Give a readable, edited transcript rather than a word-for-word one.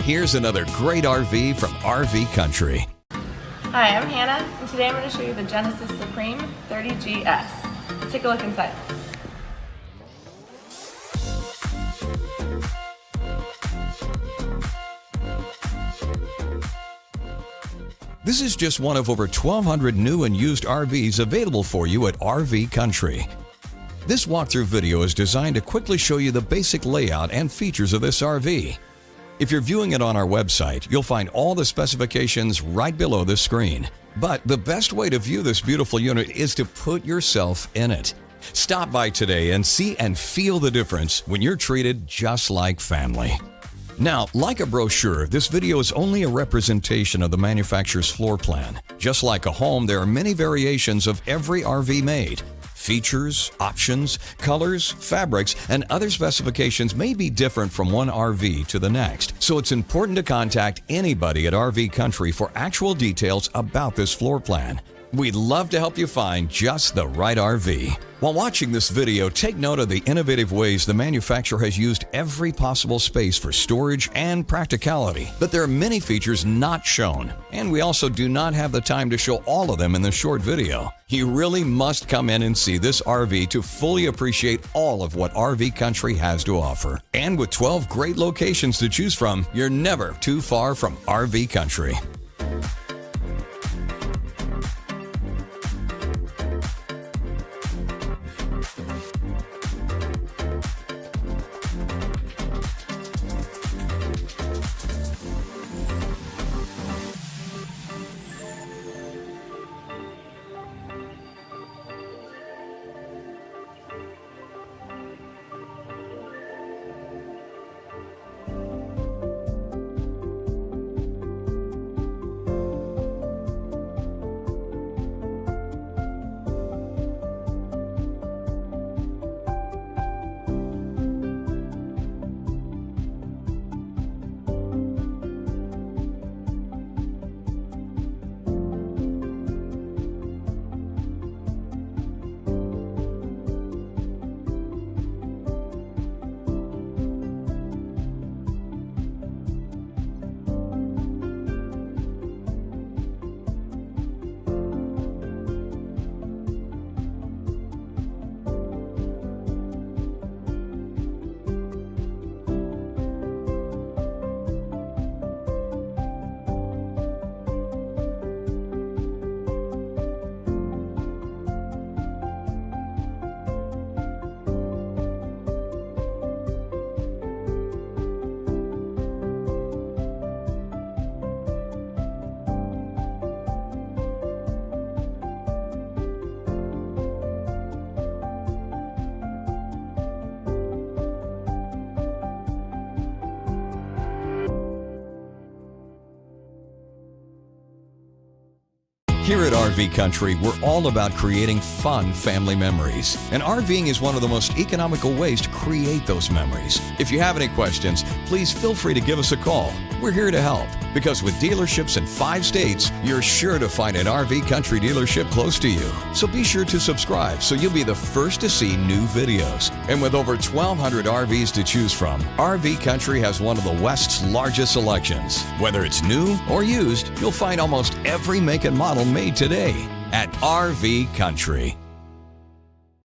Here's another great RV from RV Country. Hi, I'm Hannah, and today I'm going to show you the Genesis Supreme-30GS. Let's take a look inside. This is just one of over 1,200 new and used RVs available for you at RV Country. This walkthrough video is designed to quickly show you the basic layout and features of this RV. If you're viewing it on our website, you'll find all the specifications right below the screen. But the best way to view this beautiful unit is to put yourself in it. Stop by today and see and feel the difference when you're treated just like family. Now, like a brochure, this video is only a representation of the manufacturer's floor plan. Just like a home, there are many variations of every RV made. Features, options, colors, fabrics, and other specifications may be different from one RV to the next, so it's important to contact anybody at RV Country for actual details about this floor plan. We'd love to help you find just the right RV. While watching this video, take note of the innovative ways the manufacturer has used every possible space for storage and practicality. But there are many features not shown, and we also do not have the time to show all of them in this short video. You really must come in and see this RV to fully appreciate all of what RV Country has to offer. And with 12 great locations to choose from, you're never too far from RV Country. Here at RV Country, we're all about creating fun family memories. And RVing is one of the most economical ways to create those memories. If you have any questions, please feel free to give us a call. We're here to help, because with dealerships in 5 states, you're sure to find an RV Country dealership close to you. So be sure to subscribe so you'll be the first to see new videos. And with over 1,200 RVs to choose from, RV Country has one of the West's largest selections. Whether it's new or used, you'll find almost every make and model made today at RV Country.